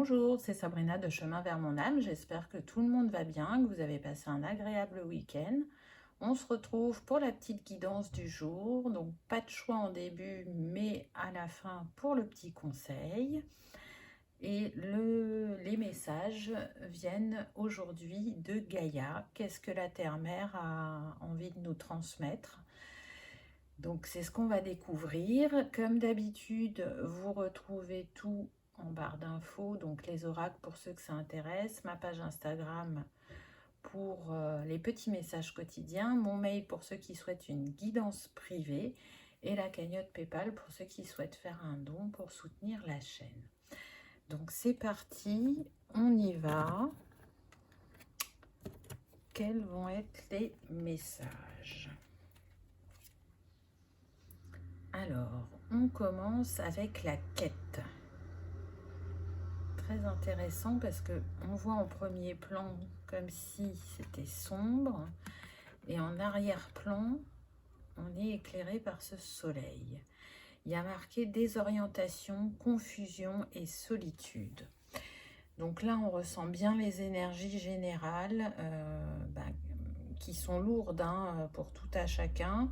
Bonjour, c'est Sabrina de Chemin vers mon âme. J'espère que tout le monde va bien, que vous avez passé un agréable week-end. On se retrouve pour la petite guidance du jour. Donc, pas de choix en début, mais à la fin pour le petit conseil. Et les messages viennent aujourd'hui de Gaïa. Qu'est-ce que la Terre-Mère a envie de nous transmettre? Donc, c'est ce qu'on va découvrir. Comme d'habitude, vous retrouvez tout en barre d'infos, donc les oracles pour ceux que ça intéresse, ma page Instagram pour les petits messages quotidiens, mon mail pour ceux qui souhaitent une guidance privée et la cagnotte PayPal pour ceux qui souhaitent faire un don pour soutenir la chaîne. Donc c'est parti, on y va. Quels vont être les messages? Alors, on commence avec la quête. Très intéressant parce que on voit en premier plan comme si c'était sombre et en arrière-plan on est éclairé par ce soleil. Il y a marqué désorientation, confusion et solitude. Donc là on ressent bien les énergies générales qui sont lourdes pour tout à chacun.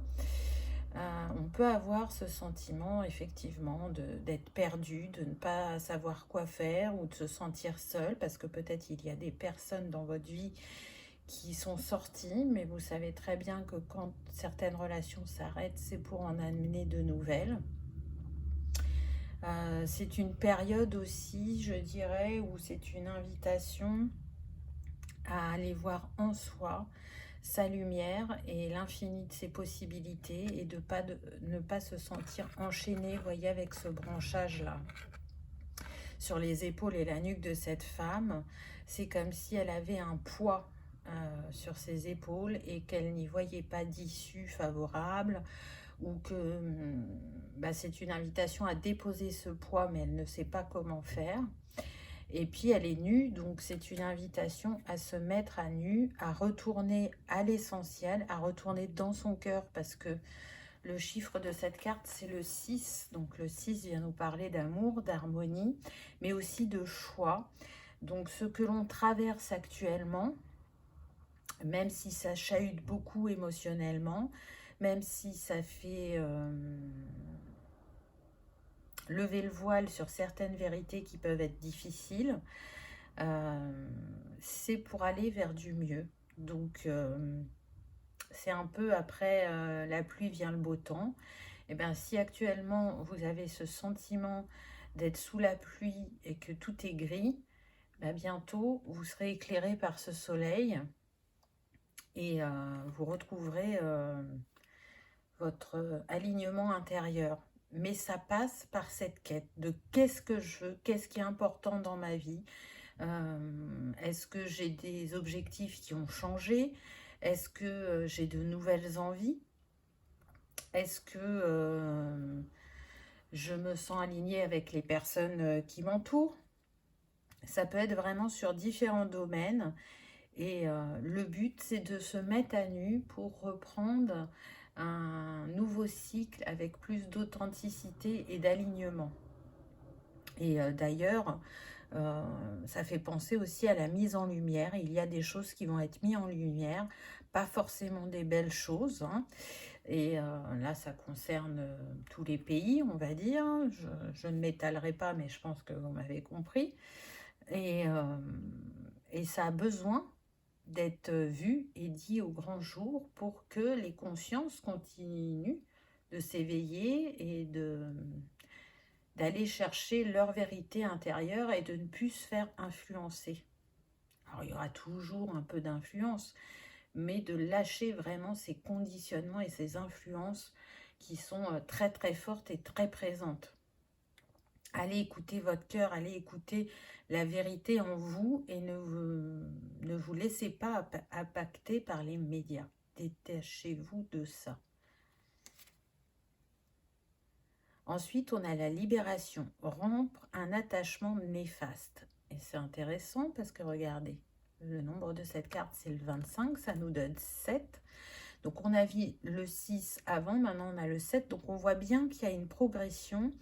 On peut avoir ce sentiment effectivement d'être perdu, de ne pas savoir quoi faire ou de se sentir seul parce que peut-être il y a des personnes dans votre vie qui sont sorties, mais vous savez très bien que quand certaines relations s'arrêtent, c'est pour en amener de nouvelles. C'est une période aussi, je dirais, où c'est une invitation à aller voir en soi sa lumière et l'infini de ses possibilités et ne pas se sentir enchaîné, voyez, avec ce branchage-là. Sur les épaules et la nuque de cette femme, c'est comme si elle avait un poids sur ses épaules et qu'elle n'y voyait pas d'issue favorable ou que c'est une invitation à déposer ce poids, mais elle ne sait pas comment faire. Et puis elle est nue, donc c'est une invitation à se mettre à nu, à retourner à l'essentiel, à retourner dans son cœur, parce que le chiffre de cette carte, c'est le 6. Donc le 6 vient nous parler d'amour, d'harmonie, mais aussi de choix. Donc ce que l'on traverse actuellement, même si ça chahute beaucoup émotionnellement, même si ça fait lever le voile sur certaines vérités qui peuvent être difficiles, c'est pour aller vers du mieux. Donc c'est un peu après la pluie vient le beau temps. Et bien si actuellement vous avez ce sentiment d'être sous la pluie et que tout est gris, bientôt vous serez éclairé par ce soleil et vous retrouverez votre alignement intérieur. Mais ça passe par cette quête de qu'est-ce que je veux, qu'est-ce qui est important dans ma vie. Est-ce que j'ai des objectifs qui ont changé? Est-ce que j'ai de nouvelles envies? Est-ce que je me sens alignée avec les personnes qui m'entourent? Ça peut être vraiment sur différents domaines. Et le but, c'est de se mettre à nu pour reprendre un nouveau cycle avec plus d'authenticité et d'alignement. Et d'ailleurs, ça fait penser aussi à la mise en lumière. Il y a des choses qui vont être mises en lumière, pas forcément des belles choses. Et là, ça concerne tous les pays, on va dire. Je ne m'étalerai pas, mais je pense que vous m'avez compris. Et ça a besoin d'être vu et dit au grand jour pour que les consciences continuent de s'éveiller et d'aller chercher leur vérité intérieure et de ne plus se faire influencer. Alors il y aura toujours un peu d'influence, mais de lâcher vraiment ces conditionnements et ces influences qui sont très très fortes et très présentes. Allez écouter votre cœur, allez écouter la vérité en vous et ne vous laissez pas impacter par les médias. Détachez-vous de ça. Ensuite, on a la libération, rompre un attachement néfaste. Et c'est intéressant parce que regardez, le nombre de cette carte, c'est le 25, ça nous donne 7. Donc on a vu le 6 avant, maintenant on a le 7. Donc on voit bien qu'il y a une progression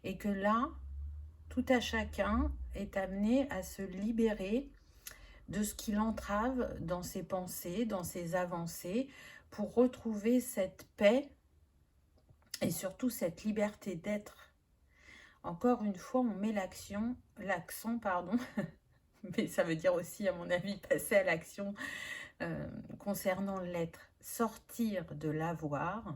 et que là, tout à chacun est amené à se libérer de ce qui l'entrave dans ses pensées, dans ses avancées, pour retrouver cette paix et surtout cette liberté d'être. Encore une fois, on met l'accent, pardon, mais ça veut dire aussi, à mon avis, passer à l'action concernant l'être. Sortir de l'avoir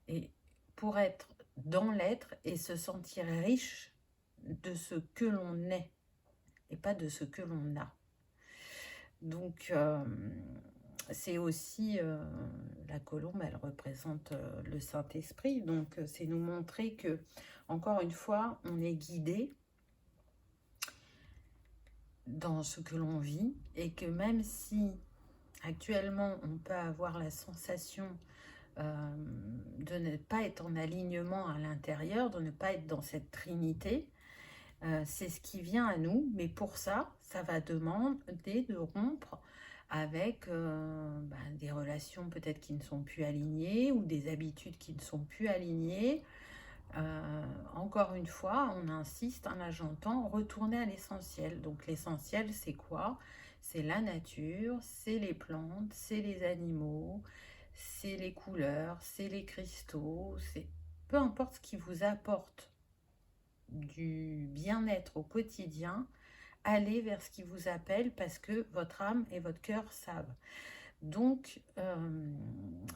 et pour être dans l'être et se sentir riche de ce que l'on est et pas de ce que l'on a. Donc, c'est aussi, la colombe, elle représente le Saint-Esprit. Donc, c'est nous montrer que, encore une fois, on est guidé dans ce que l'on vit et que même si actuellement on peut avoir la sensation de ne pas être en alignement à l'intérieur, de ne pas être dans cette trinité, c'est ce qui vient à nous, mais pour ça, ça va demander de rompre avec des relations peut-être qui ne sont plus alignées ou des habitudes qui ne sont plus alignées. Encore une fois, on insiste, là j'entends, retourner à l'essentiel. Donc l'essentiel, c'est quoi? C'est la nature, c'est les plantes, c'est les animaux, c'est les couleurs, c'est les cristaux, c'est peu importe ce qui vous apporte du bien-être au quotidien, allez vers ce qui vous appelle parce que votre âme et votre cœur savent. Donc,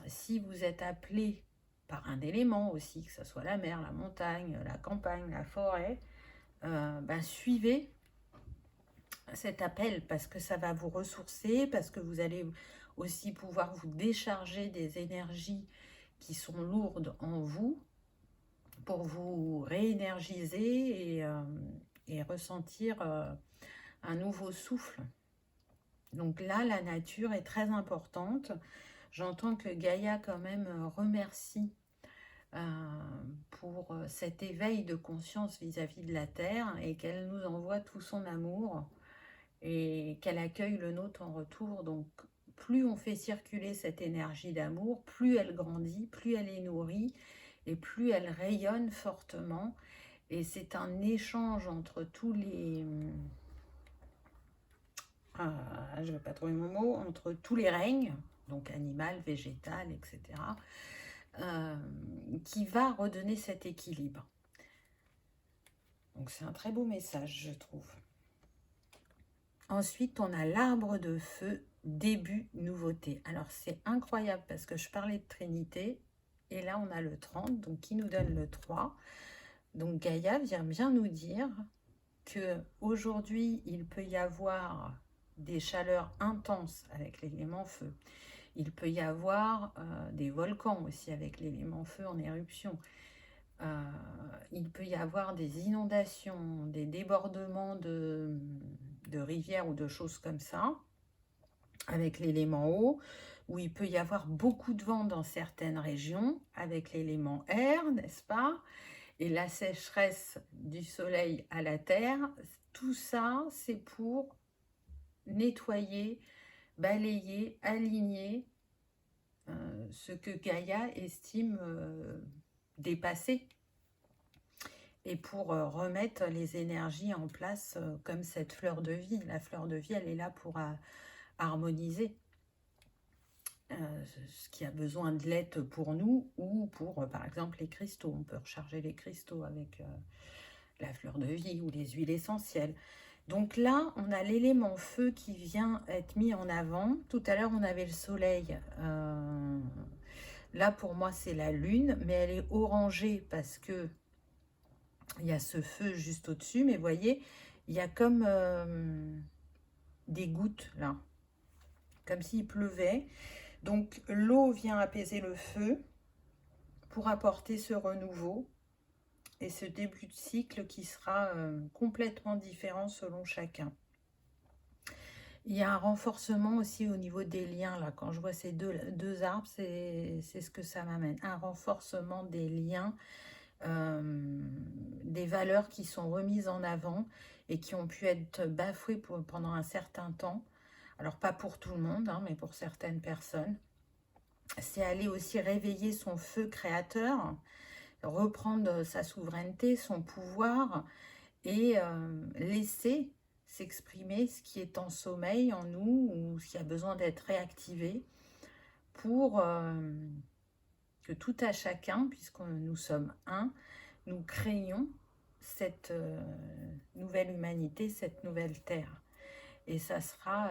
si vous êtes appelé par un élément aussi, que ce soit la mer, la montagne, la campagne, la forêt, suivez cet appel parce que ça va vous ressourcer, parce que vous allez aussi pouvoir vous décharger des énergies qui sont lourdes en vous pour vous réénergiser et ressentir un nouveau souffle. Donc là, la nature est très importante. J'entends que Gaïa quand même remercie pour cet éveil de conscience vis-à-vis de la Terre et qu'elle nous envoie tout son amour et qu'elle accueille le nôtre en retour. Donc plus on fait circuler cette énergie d'amour, plus elle grandit, plus elle est nourrie et plus elle rayonne fortement. Et c'est un échange entre tous les... je ne vais pas trouver mon mot, entre tous les règnes, donc animal, végétal, etc., qui va redonner cet équilibre. Donc c'est un très beau message, je trouve. Ensuite, on a l'arbre de feu, début, nouveauté. Alors c'est incroyable parce que je parlais de Trinité, et là on a le 30, donc qui nous donne le 3. Donc Gaïa vient bien nous dire que aujourd'hui il peut y avoir des chaleurs intenses avec l'élément feu. Il peut y avoir des volcans aussi avec l'élément feu en éruption. Il peut y avoir des inondations, des débordements de rivières ou de choses comme ça, avec l'élément eau, où il peut y avoir beaucoup de vent dans certaines régions, avec l'élément air, n'est-ce pas? Et la sécheresse du soleil à la terre, tout ça, c'est pour nettoyer, balayer, aligner ce que Gaïa estime dépasser et pour remettre les énergies en place comme cette fleur de vie. La fleur de vie, elle est là pour harmoniser ce qui a besoin de l'aide pour nous ou pour, par exemple, les cristaux. On peut recharger les cristaux avec la fleur de vie ou les huiles essentielles. Donc là, on a l'élément feu qui vient être mis en avant. Tout à l'heure, on avait le soleil. Là, pour moi, c'est la lune, mais elle est orangée parce que il y a ce feu juste au-dessus. Mais vous voyez, il y a comme des gouttes là, comme s'il pleuvait. Donc l'eau vient apaiser le feu pour apporter ce renouveau et ce début de cycle qui sera complètement différent selon chacun. Il y a un renforcement aussi au niveau des liens, là, quand je vois ces deux arbres, c'est ce que ça m'amène. Un renforcement des liens, des valeurs qui sont remises en avant et qui ont pu être bafouées pendant un certain temps. Alors pas pour tout le monde, hein, mais pour certaines personnes. C'est aller aussi réveiller son feu créateur, reprendre sa souveraineté, son pouvoir et laisser s'exprimer ce qui est en sommeil en nous ou ce qui a besoin d'être réactivé pour que tout à chacun, puisque nous sommes un, nous créions cette nouvelle humanité, cette nouvelle terre. Et ça sera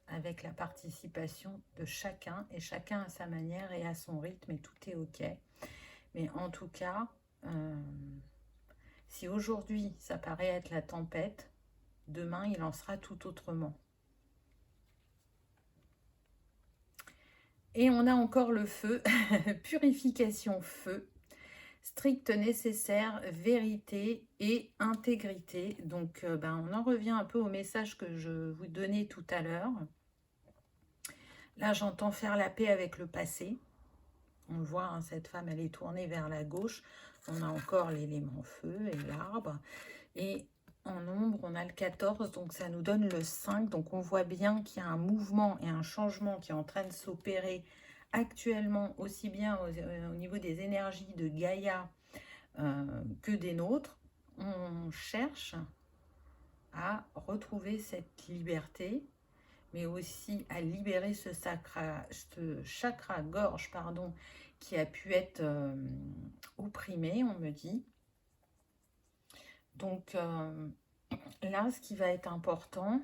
avec la participation de chacun, et chacun à sa manière et à son rythme, et tout est ok. Mais en tout cas, si aujourd'hui ça paraît être la tempête, demain il en sera tout autrement. Et on a encore le feu, purification feu, strict nécessaire, vérité et intégrité. Donc on en revient un peu au message que je vous donnais tout à l'heure. Là j'entends faire la paix avec le passé. On le voit, hein, cette femme elle est tournée vers la gauche. On a encore l'élément feu et l'arbre. Et en ombre, on a le 14, donc ça nous donne le 5. Donc on voit bien qu'il y a un mouvement et un changement qui est en train de s'opérer actuellement, aussi bien au niveau des énergies de Gaïa que des nôtres. On cherche à retrouver cette liberté, mais aussi à libérer ce chakra gorge, pardon, qui a pu être opprimé, on me dit. Donc là, ce qui va être important,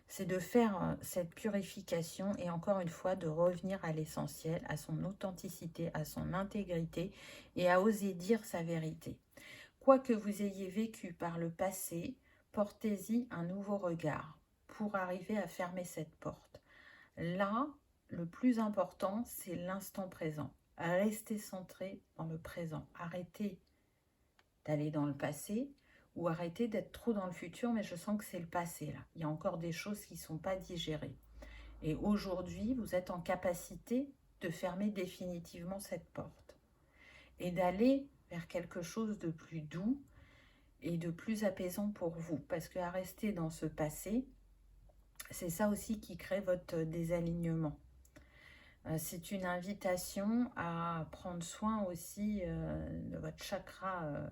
c'est de faire cette purification et encore une fois de revenir à l'essentiel, à son authenticité, à son intégrité et à oser dire sa vérité. Quoi que vous ayez vécu par le passé, portez-y un nouveau regard pour arriver à fermer cette porte. Là, le plus important, c'est l'instant présent. Restez centré dans le présent. Arrêtez d'aller dans le passé ou arrêtez d'être trop dans le futur, mais je sens que c'est le passé là. Il y a encore des choses qui ne sont pas digérées. Et aujourd'hui, vous êtes en capacité de fermer définitivement cette porte et d'aller vers quelque chose de plus doux et de plus apaisant pour vous. Parce qu'à rester dans ce passé, c'est ça aussi qui crée votre désalignement. C'est une invitation à prendre soin aussi de votre chakra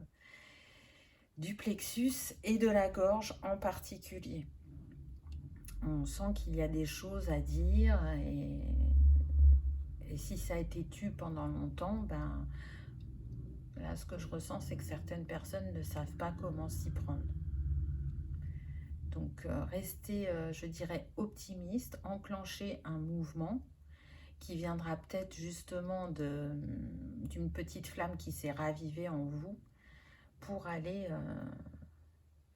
du plexus et de la gorge en particulier. On sent qu'il y a des choses à dire et si ça a été tu pendant longtemps, là ce que je ressens c'est que certaines personnes ne savent pas comment s'y prendre. Donc restez, je dirais, optimiste, enclenchez un mouvement qui viendra peut-être justement d'une petite flamme qui s'est ravivée en vous pour aller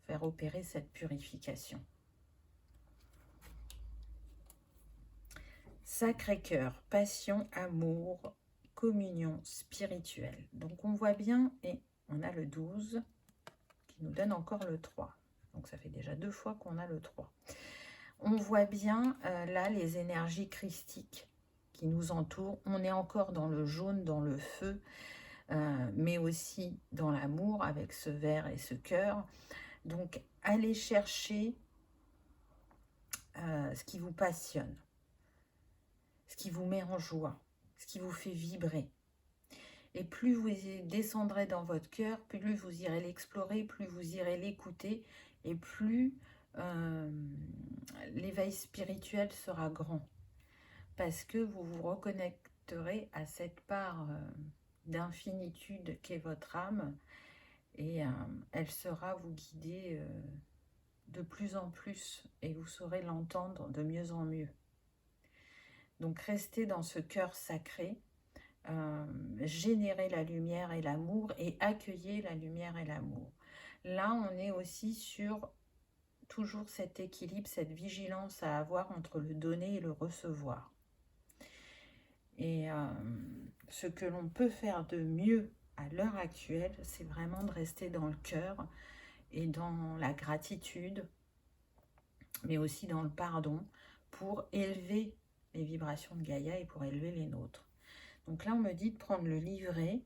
faire opérer cette purification. Sacré-Cœur, passion, amour, communion spirituelle. Donc on voit bien, et on a le 12 qui nous donne encore le 3. Donc ça fait déjà 2 fois qu'on a le 3. On voit bien là les énergies christiques qui nous entourent. On est encore dans le jaune, dans le feu, mais aussi dans l'amour avec ce vert et ce cœur. Donc allez chercher ce qui vous passionne, ce qui vous met en joie, ce qui vous fait vibrer. Et plus vous descendrez dans votre cœur, plus vous irez l'explorer, plus vous irez l'écouter, et plus l'éveil spirituel sera grand. Parce que vous vous reconnecterez à cette part d'infinitude qu'est votre âme, et elle saura vous guider de plus en plus, et vous saurez l'entendre de mieux en mieux. Donc restez dans ce cœur sacré, générez la lumière et l'amour et accueillez la lumière et l'amour. Là, on est aussi sur toujours cet équilibre, cette vigilance à avoir entre le donner et le recevoir. Et ce que l'on peut faire de mieux à l'heure actuelle, c'est vraiment de rester dans le cœur et dans la gratitude, mais aussi dans le pardon, pour élever les vibrations de Gaïa et pour élever les nôtres. Donc là, on me dit de prendre le livret.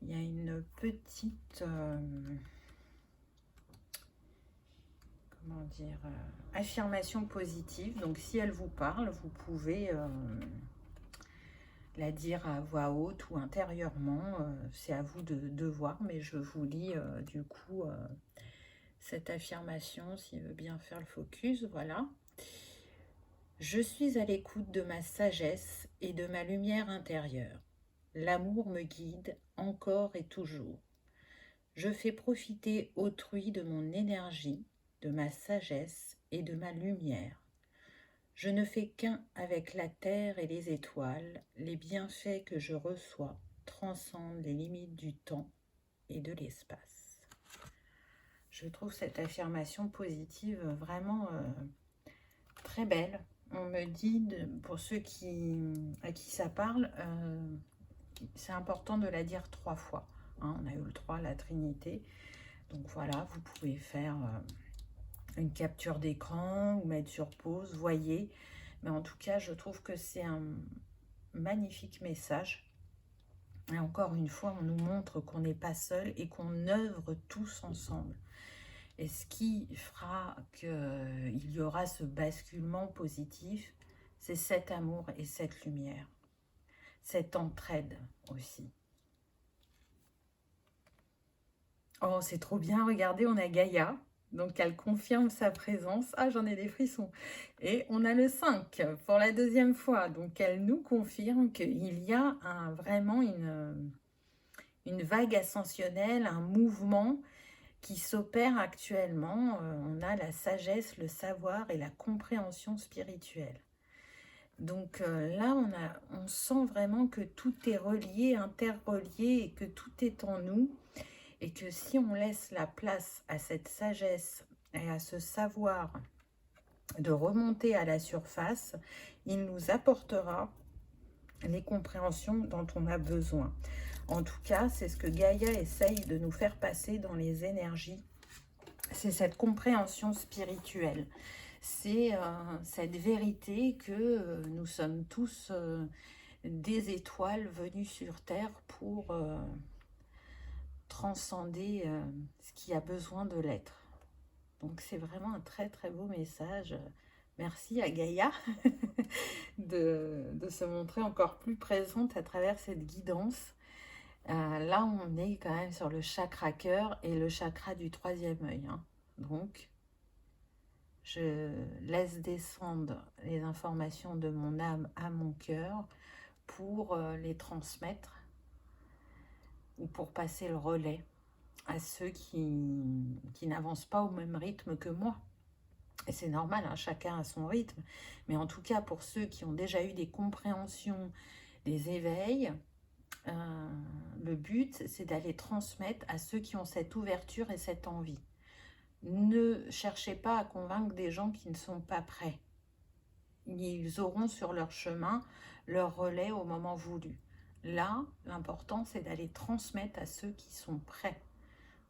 Il y a une petite... comment dire, affirmation positive. Donc si elle vous parle, vous pouvez la dire à voix haute ou intérieurement, c'est à vous de voir, mais je vous lis du coup cette affirmation s'il veut bien faire le focus, voilà. Je suis à l'écoute de ma sagesse et de ma lumière intérieure. L'amour me guide encore et toujours. Je fais profiter autrui de mon énergie, de ma sagesse et de ma lumière. Je ne fais qu'un avec la terre et les étoiles. Les bienfaits que je reçois transcendent les limites du temps et de l'espace. Je trouve cette affirmation positive vraiment très belle. On me dit, pour ceux à qui ça parle, c'est important de la dire 3 fois. Hein, on a eu le 3, la Trinité. Donc voilà, vous pouvez faire une capture d'écran ou mettre sur pause, voyez. Mais en tout cas, je trouve que c'est un magnifique message. Et encore une fois, on nous montre qu'on n'est pas seul et qu'on œuvre tous ensemble. Et ce qui fera qu'il y aura ce basculement positif, c'est cet amour et cette lumière. Cette entraide aussi. Oh, c'est trop bien, regardez, on a Gaïa. Donc, elle confirme sa présence. Ah, j'en ai des frissons. Et on a le 5 pour la 2e fois. Donc, elle nous confirme qu'il y a vraiment une vague ascensionnelle, un mouvement qui s'opère actuellement. On a la sagesse, le savoir et la compréhension spirituelle. Donc là, on sent vraiment que tout est relié, interrelié et que tout est en nous. Et que si on laisse la place à cette sagesse et à ce savoir de remonter à la surface, il nous apportera les compréhensions dont on a besoin. En tout cas, c'est ce que Gaïa essaye de nous faire passer dans les énergies. C'est cette compréhension spirituelle. C'est cette vérité que nous sommes tous des étoiles venues sur Terre pour transcender ce qui a besoin de l'être. Donc c'est vraiment un très très beau message. Merci à Gaïa de se montrer encore plus présente à travers cette guidance. Là, on est quand même sur le chakra cœur et le chakra du 3e œil. Hein. Donc, je laisse descendre les informations de mon âme à mon cœur pour les transmettre ou pour passer le relais à ceux qui n'avancent pas au même rythme que moi. Et c'est normal, hein, chacun a son rythme. Mais en tout cas, pour ceux qui ont déjà eu des compréhensions, des éveils, le but, c'est d'aller transmettre à ceux qui ont cette ouverture et cette envie. Ne cherchez pas à convaincre des gens qui ne sont pas prêts. Ils auront sur leur chemin leur relais au moment voulu. Là, l'important, c'est d'aller transmettre à ceux qui sont prêts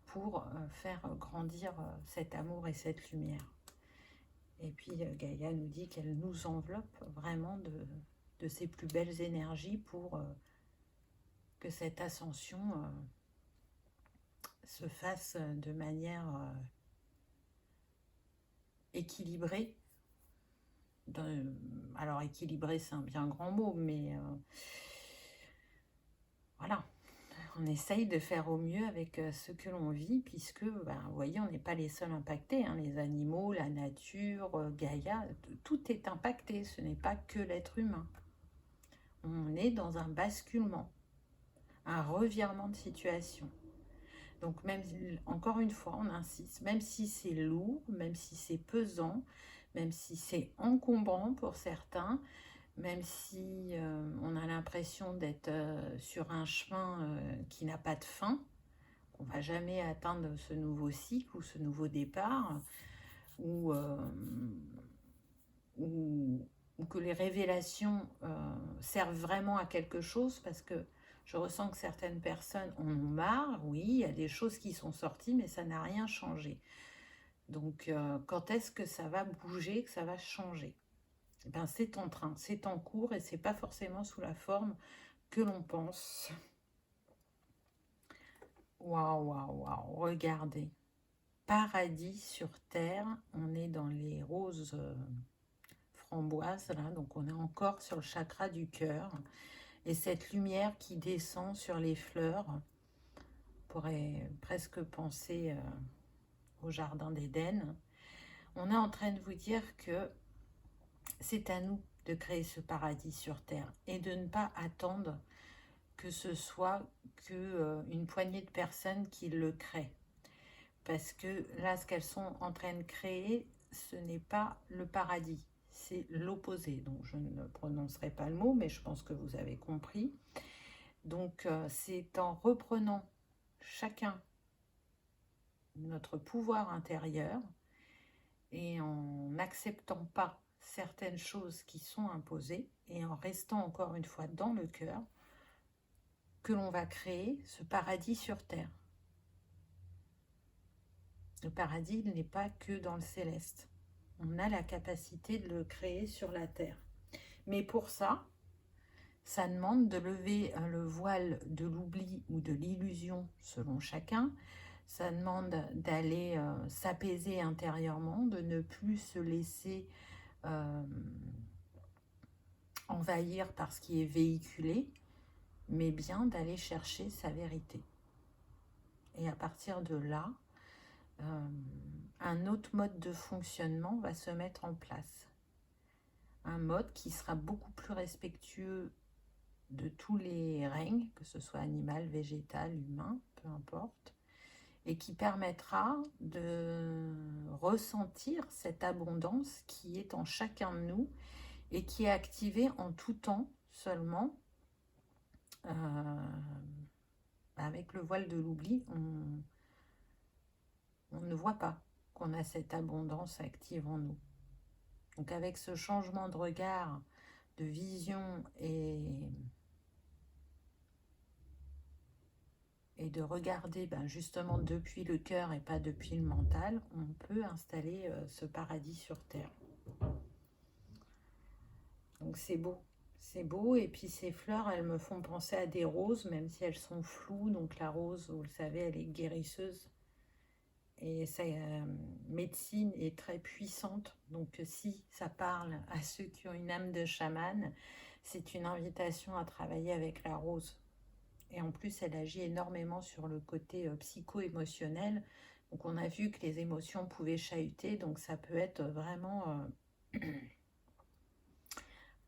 pour faire grandir cet amour et cette lumière. Et puis Gaïa nous dit qu'elle nous enveloppe vraiment de ses plus belles énergies pour que cette ascension se fasse de manière équilibrée. Alors équilibrée, c'est un bien grand mot, mais voilà. On essaye de faire au mieux avec ce que l'on vit, puisque, vous voyez, on n'est pas les seuls impactés. Hein, les animaux, la nature, Gaïa, tout est impacté. Ce n'est pas que l'être humain. On est dans un basculement, un revirement de situation. Donc, même, encore une fois, on insiste, même si c'est lourd, même si c'est pesant, même si c'est encombrant pour certains, même si on a l'impression d'être sur un chemin qui n'a pas de fin, qu'on ne va jamais atteindre ce nouveau cycle ou ce nouveau départ, ou que les révélations servent vraiment à quelque chose, parce que je ressens que certaines personnes en ont marre. Oui, il y a des choses qui sont sorties, mais ça n'a rien changé. Donc, quand est-ce que ça va bouger, que ça va changer ? Ben, c'est en train, c'est en cours et c'est pas forcément sous la forme que l'on pense. Waouh, waouh, waouh, regardez. Paradis sur terre, on est dans les roses framboises, là, donc on est encore sur le chakra du cœur. Et cette lumière qui descend sur les fleurs, on pourrait presque penser au jardin d'Éden. On est en train de vous dire que c'est à nous de créer ce paradis sur Terre et de ne pas attendre que ce soit qu'une poignée de personnes qui le créent. Parce que là, ce qu'elles sont en train de créer, ce n'est pas le paradis, c'est l'opposé. Donc, je ne prononcerai pas le mot, mais je pense que vous avez compris. Donc, c'est en reprenant chacun notre pouvoir intérieur et en n'acceptant pas certaines choses qui sont imposées et en restant encore une fois dans le cœur, que l'on va créer ce paradis sur terre. Le paradis, il n'est pas que dans le céleste. On a la capacité de le créer sur la terre. Mais pour ça, ça demande de lever le voile de l'oubli ou de l'illusion selon chacun. Ça demande d'aller s'apaiser intérieurement, de ne plus se laisser envahir par ce qui est véhiculé, mais bien d'aller chercher sa vérité. Et à partir de là, un autre mode de fonctionnement va se mettre en place. Un mode qui sera beaucoup plus respectueux de tous les règnes, que ce soit animal, végétal, humain, peu importe, et qui permettra de ressentir cette abondance qui est en chacun de nous et qui est activée en tout temps seulement. Avec le voile de l'oubli, on ne voit pas qu'on a cette abondance active en nous. Donc avec ce changement de regard, de vision et de regarder justement depuis le cœur et pas depuis le mental, on peut installer ce paradis sur terre. Donc c'est beau, et puis ces fleurs, elles me font penser à des roses, même si elles sont floues. Donc la rose, vous le savez, elle est guérisseuse. Et sa médecine est très puissante. Donc si ça parle à ceux qui ont une âme de chaman, c'est une invitation à travailler avec la rose. Et en plus, elle agit énormément sur le côté psycho-émotionnel. Donc on a vu que les émotions pouvaient chahuter. Donc ça peut être vraiment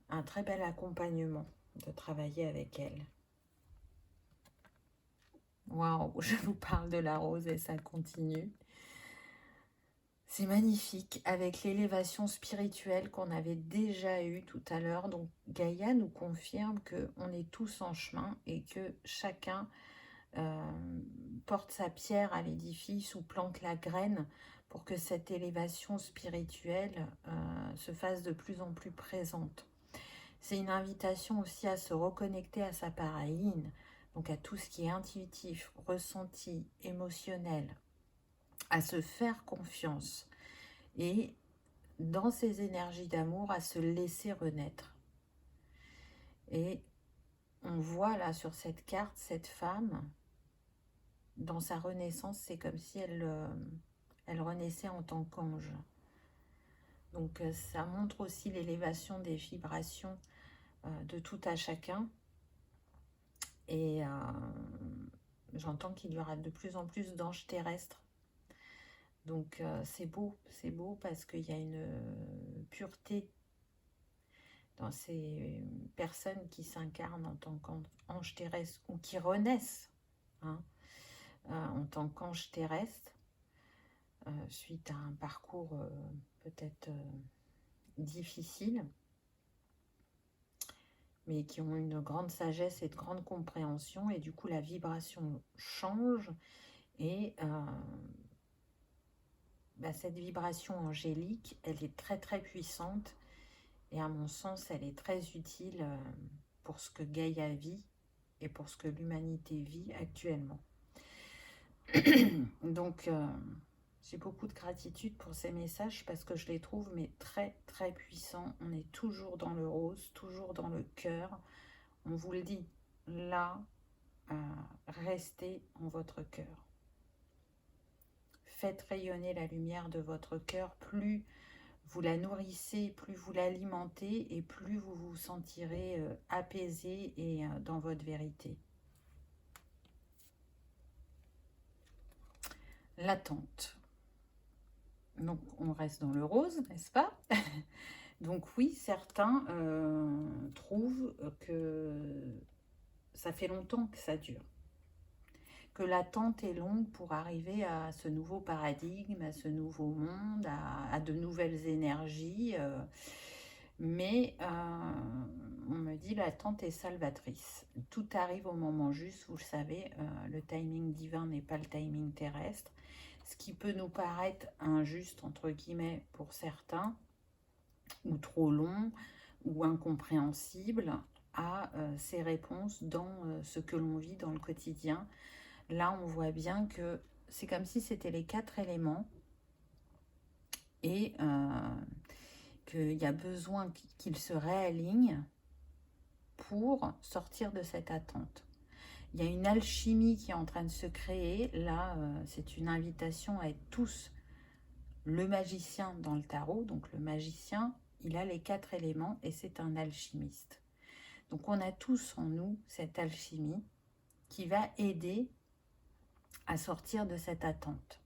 un très bel accompagnement de travailler avec elle. Waouh, je vous parle de la rose et ça continue. C'est magnifique, avec l'élévation spirituelle qu'on avait déjà eue tout à l'heure. Donc Gaïa nous confirme qu'on est tous en chemin et que chacun porte sa pierre à l'édifice ou plante la graine pour que cette élévation spirituelle se fasse de plus en plus présente. C'est une invitation aussi à se reconnecter à sa paraïne, donc à tout ce qui est intuitif, ressenti, émotionnel, à se faire confiance et dans ces énergies d'amour à se laisser renaître. Et on voit là sur cette carte cette femme dans sa renaissance, c'est comme si elle renaissait en tant qu'ange. Donc ça montre aussi l'élévation des vibrations de tout à chacun. Et j'entends qu'il y aura de plus en plus d'anges terrestres. Donc c'est beau parce qu'il y a une pureté dans ces personnes qui s'incarnent en tant qu'anges terrestres ou qui renaissent en tant qu'anges terrestres suite à un parcours peut-être difficile, mais qui ont une grande sagesse et de grande compréhension, et du coup la vibration change et cette vibration angélique, elle est très très puissante et à mon sens elle est très utile pour ce que Gaïa vit et pour ce que l'humanité vit actuellement. Donc j'ai beaucoup de gratitude pour ces messages parce que je les trouve mais très très puissants. On est toujours dans le rose, toujours dans le cœur. On vous le dit, là, restez en votre cœur. Faites rayonner la lumière de votre cœur. Plus vous la nourrissez, plus vous l'alimentez et plus vous vous sentirez apaisé et dans votre vérité. L'attente. Donc on reste dans le rose, n'est-ce pas? Donc oui, certains trouvent que ça fait longtemps que ça dure, que l'attente est longue pour arriver à ce nouveau paradigme, à ce nouveau monde, à de nouvelles énergies. Mais on me dit l'attente est salvatrice. Tout arrive au moment juste, vous le savez, le timing divin n'est pas le timing terrestre. Ce qui peut nous paraître injuste, entre guillemets, pour certains, ou trop long, ou incompréhensible, a ses réponses dans ce que l'on vit dans le quotidien. Là, on voit bien que c'est comme si c'était les 4 éléments et qu'il y a besoin qu'ils se réalignent pour sortir de cette attente. Il y a une alchimie qui est en train de se créer. Là, c'est une invitation à être tous le magicien dans le tarot. Donc le magicien, il a les 4 éléments et c'est un alchimiste. Donc on a tous en nous cette alchimie qui va aider à sortir de cette attente.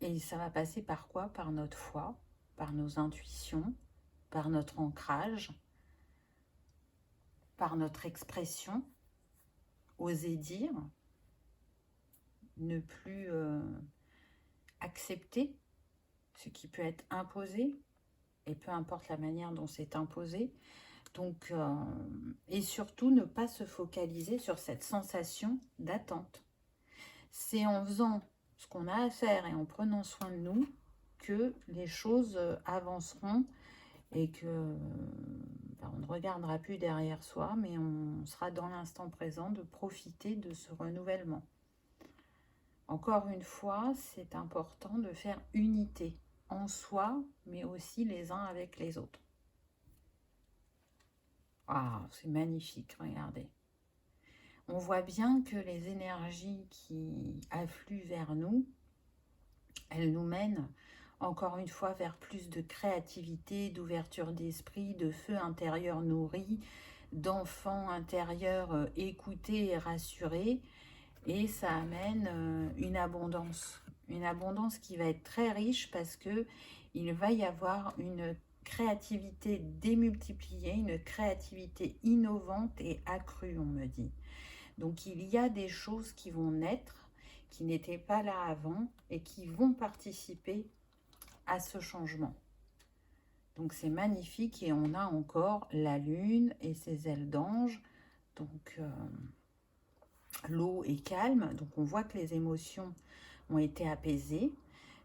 Et ça va passer par quoi? Par notre foi, par nos intuitions, par notre ancrage, par notre expression, oser dire, ne plus accepter ce qui peut être imposé, et peu importe la manière dont c'est imposé. Donc, et surtout ne pas se focaliser sur cette sensation d'attente. C'est en faisant ce qu'on a à faire et en prenant soin de nous que les choses avanceront et que on ne regardera plus derrière soi, mais on sera dans l'instant présent de profiter de ce renouvellement. Encore une fois, c'est important de faire unité en soi, mais aussi les uns avec les autres. Ah, c'est magnifique, regardez. On voit bien que les énergies qui affluent vers nous, elles nous mènent encore une fois vers plus de créativité, d'ouverture d'esprit, de feu intérieur nourri, d'enfants intérieurs écoutés et rassurés. Et ça amène une abondance qui va être très riche parce que il va y avoir une créativité démultipliée, une créativité innovante et accrue, on me dit. Donc il y a des choses qui vont naître, qui n'étaient pas là avant et qui vont participer à ce changement. Donc c'est magnifique et on a encore la lune et ses ailes d'ange. Donc l'eau est calme, donc on voit que les émotions ont été apaisées,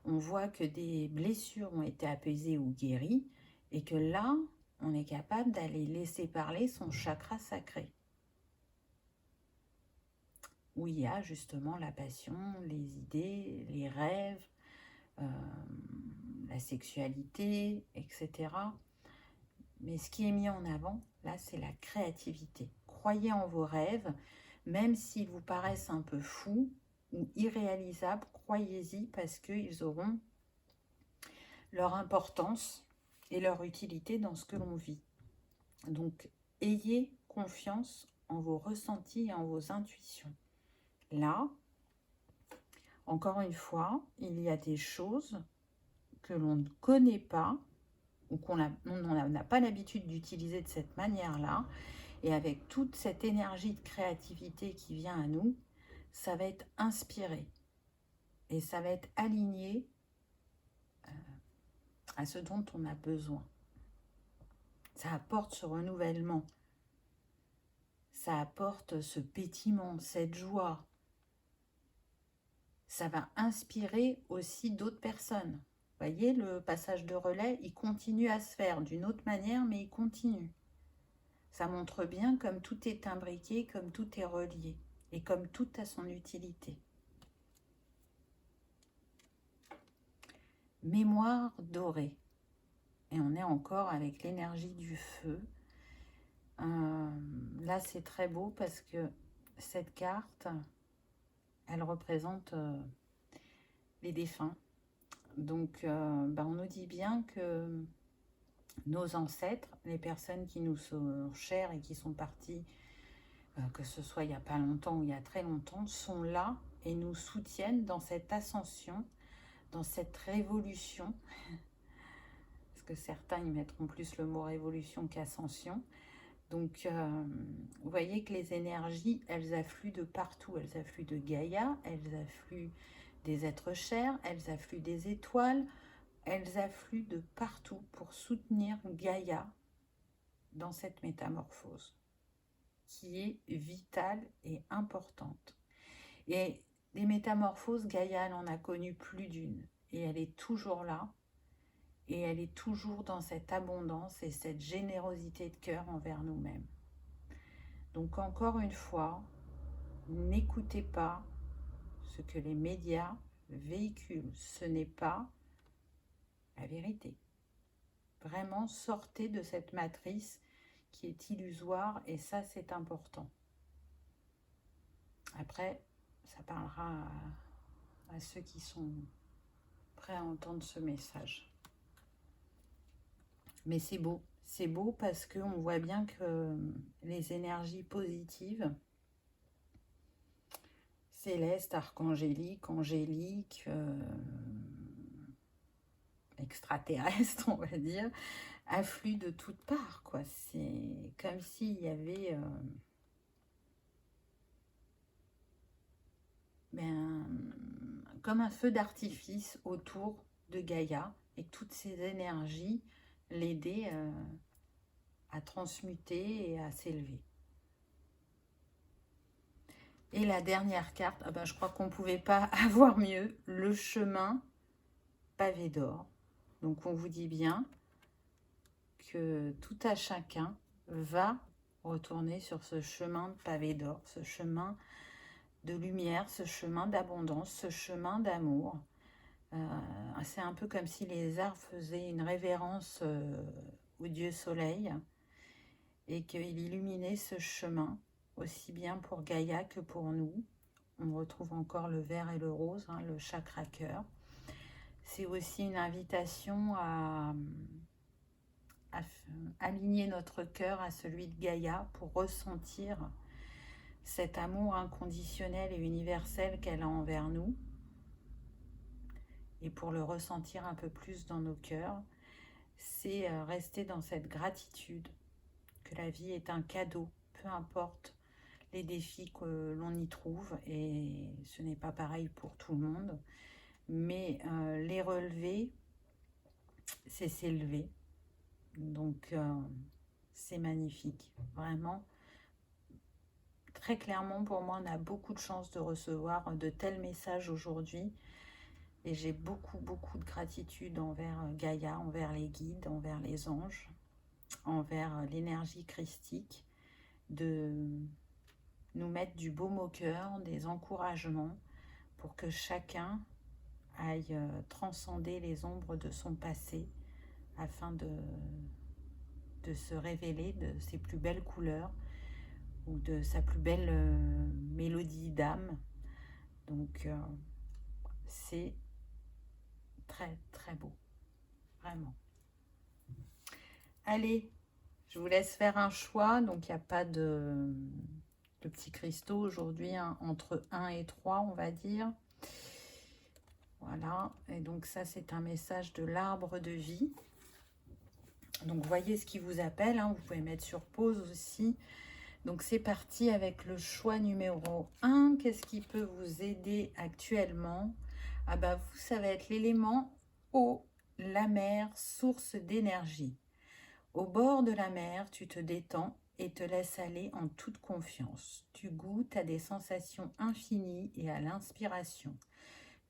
on voit que des blessures ont été apaisées ou guéries, et que là, on est capable d'aller laisser parler son chakra sacré, où il y a justement la passion, les idées, les rêves, la sexualité, etc. Mais ce qui est mis en avant, là, c'est la créativité. Croyez en vos rêves, même s'ils vous paraissent un peu fous ou irréalisables, croyez-y parce qu'ils auront leur importance et leur utilité dans ce que l'on vit. Donc, ayez confiance en vos ressentis et en vos intuitions. Là, encore une fois, il y a des choses que l'on ne connaît pas ou qu'on n'a pas l'habitude d'utiliser de cette manière-là. Et avec toute cette énergie de créativité qui vient à nous, ça va être inspiré et ça va être aligné à ce dont on a besoin. Ça apporte ce renouvellement, ça apporte ce pétillement, cette joie. Ça va inspirer aussi d'autres personnes. Vous voyez, le passage de relais, il continue à se faire d'une autre manière, mais il continue. Ça montre bien comme tout est imbriqué, comme tout est relié, et comme tout a son utilité. Mémoire dorée. Et on est encore avec l'énergie du feu. Là, c'est très beau parce que cette carte, elle représente les défunts. Donc, on nous dit bien que nos ancêtres, les personnes qui nous sont chères et qui sont parties, que ce soit il n'y a pas longtemps ou il y a très longtemps, sont là et nous soutiennent dans cette ascension, dans cette révolution, parce que certains y mettront plus le mot révolution qu'ascension. Donc, vous voyez que les énergies, elles affluent de partout. Elles affluent de Gaïa, elles affluent des êtres chers, elles affluent des étoiles, elles affluent de partout pour soutenir Gaïa dans cette métamorphose qui est vitale et importante. Et les métamorphoses, Gaïa, elle en a connu plus d'une. Et elle est toujours là. Et elle est toujours dans cette abondance et cette générosité de cœur envers nous-mêmes. Donc encore une fois, n'écoutez pas ce que les médias véhiculent. Ce n'est pas la vérité. Vraiment, sortez de cette matrice qui est illusoire et ça, c'est important. Après, ça parlera à ceux qui sont prêts à entendre ce message. Mais c'est beau parce qu'on voit bien que les énergies positives, célestes, archangéliques, angéliques, extraterrestres, on va dire, affluent de toutes parts, quoi. C'est comme s'il y avait comme un feu d'artifice autour de Gaïa et toutes ces énergies l'aider à transmuter et à s'élever. Et la dernière carte, je crois qu'on ne pouvait pas avoir mieux, le chemin pavé d'or. Donc on vous dit bien que tout à chacun va retourner sur ce chemin de pavé d'or, ce chemin de lumière, ce chemin d'abondance, ce chemin d'amour. C'est un peu comme si les arbres faisaient une révérence au dieu soleil et qu'il illuminait ce chemin, aussi bien pour Gaïa que pour nous. On retrouve encore le vert et le rose, le chakra cœur. C'est aussi une invitation à aligner notre cœur à celui de Gaïa pour ressentir cet amour inconditionnel et universel qu'elle a envers nous. Et pour le ressentir un peu plus dans nos cœurs, c'est rester dans cette gratitude, que la vie est un cadeau, peu importe les défis que l'on y trouve, et ce n'est pas pareil pour tout le monde, mais les relever, c'est s'élever. Donc c'est magnifique, vraiment. Très clairement, pour moi, on a beaucoup de chance de recevoir de tels messages aujourd'hui. Et j'ai beaucoup de gratitude envers Gaïa, envers les guides, envers les anges, envers l'énergie christique, de nous mettre du baume au cœur, des encouragements pour que chacun aille transcender les ombres de son passé afin de se révéler de ses plus belles couleurs ou de sa plus belle mélodie d'âme. Donc c'est très beau, vraiment. Allez, je vous laisse faire un choix. Donc il n'y a pas de petits cristaux aujourd'hui, entre 1 et 3 on va dire. Voilà, et donc ça c'est un message de l'arbre de vie. Donc voyez ce qui vous appelle, vous pouvez mettre sur pause aussi. Donc c'est parti avec le choix numéro 1. Qu'est-ce qui peut vous aider actuellement? Vous, ça va être l'élément eau, la mer, source d'énergie. Au bord de la mer, tu te détends et te laisses aller en toute confiance. Tu goûtes à des sensations infinies et à l'inspiration.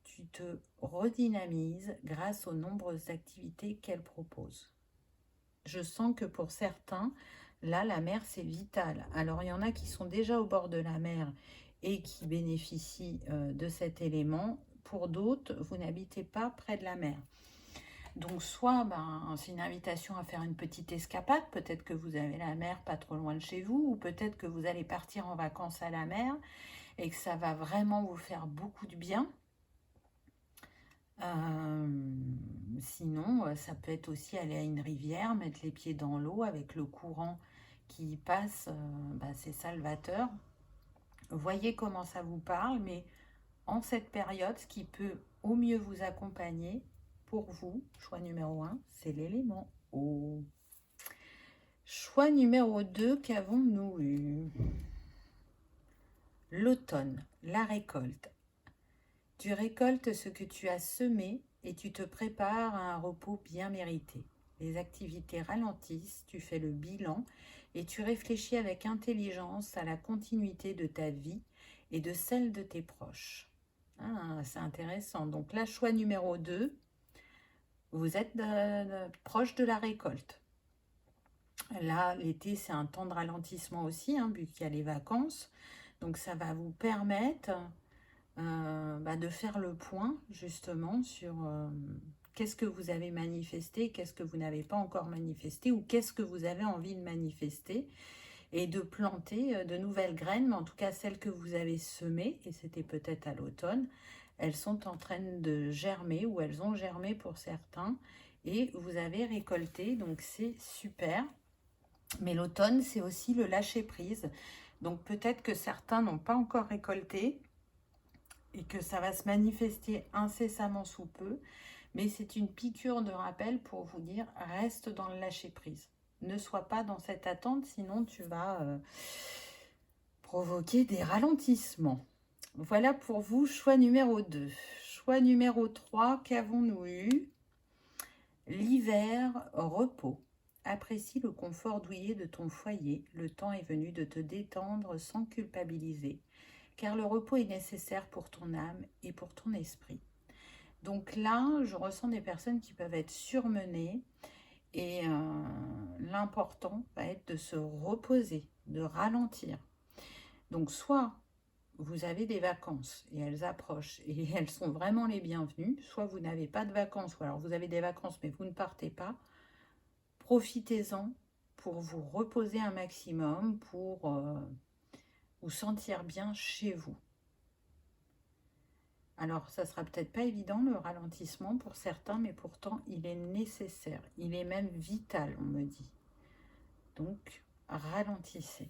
Tu te redynamises grâce aux nombreuses activités qu'elle propose. Je sens que pour certains, là, la mer, c'est vital. Alors, il y en a qui sont déjà au bord de la mer et qui bénéficient de cet élément. Pour d'autres, vous n'habitez pas près de la mer. Donc, soit c'est une invitation à faire une petite escapade. Peut-être que vous avez la mer pas trop loin de chez vous, ou peut-être que vous allez partir en vacances à la mer et que ça va vraiment vous faire beaucoup de bien. Sinon, ça peut être aussi aller à une rivière, mettre les pieds dans l'eau avec le courant qui y passe, c'est salvateur. Voyez comment ça vous parle, mais en cette période, ce qui peut au mieux vous accompagner, pour vous, choix numéro 1, c'est l'élément eau. Choix numéro 2, qu'avons-nous eu? L'automne, la récolte. Tu récoltes ce que tu as semé et tu te prépares à un repos bien mérité. Les activités ralentissent, tu fais le bilan et tu réfléchis avec intelligence à la continuité de ta vie et de celle de tes proches. Ah, c'est intéressant. Donc là, choix numéro 2, vous êtes proche de la récolte. Là, l'été, c'est un temps de ralentissement aussi, vu qu'il y a les vacances. Donc ça va vous permettre de faire le point justement sur qu'est-ce que vous avez manifesté, qu'est-ce que vous n'avez pas encore manifesté ou qu'est-ce que vous avez envie de manifester et de planter de nouvelles graines, mais en tout cas celles que vous avez semées, et c'était peut-être à l'automne, elles sont en train de germer ou elles ont germé pour certains et vous avez récolté, donc c'est super. Mais l'automne, c'est aussi le lâcher-prise. Donc peut-être que certains n'ont pas encore récolté et que ça va se manifester incessamment sous peu. Mais c'est une piqûre de rappel pour vous dire, reste dans le lâcher-prise. Ne sois pas dans cette attente, sinon tu vas provoquer des ralentissements. Voilà pour vous, choix numéro 2. Choix numéro 3, qu'avons-nous eu? L'hiver, repos. Apprécie le confort douillet de ton foyer. Le temps est venu de te détendre sans culpabiliser, car le repos est nécessaire pour ton âme et pour ton esprit. Donc là, je ressens des personnes qui peuvent être surmenées et l'important va être de se reposer, de ralentir. Donc soit vous avez des vacances et elles approchent et elles sont vraiment les bienvenues, soit vous n'avez pas de vacances ou alors vous avez des vacances mais vous ne partez pas. Profitez-en pour vous reposer un maximum, pour vous sentir bien chez vous. Alors, ça sera peut-être pas évident le ralentissement pour certains, mais pourtant il est nécessaire. Il est même vital, on me dit. Donc, ralentissez.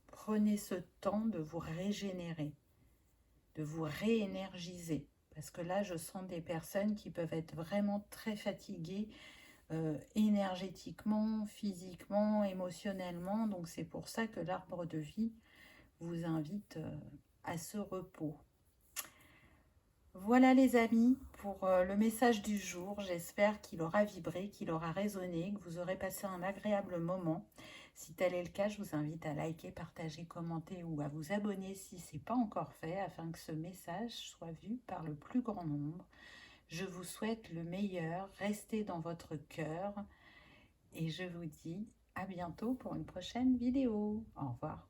Prenez ce temps de vous régénérer, de vous réénergiser. Parce que là, je sens des personnes qui peuvent être vraiment très fatiguées, énergétiquement, physiquement, émotionnellement. Donc c'est pour ça que l'arbre de vie vous invite à ce repos. Voilà les amis pour le message du jour. J'espère qu'il aura vibré, qu'il aura résonné, que vous aurez passé un agréable moment. Si tel est le cas, je vous invite à liker, partager, commenter ou à vous abonner si ce n'est pas encore fait afin que ce message soit vu par le plus grand nombre. Je vous souhaite le meilleur, restez dans votre cœur et je vous dis à bientôt pour une prochaine vidéo. Au revoir.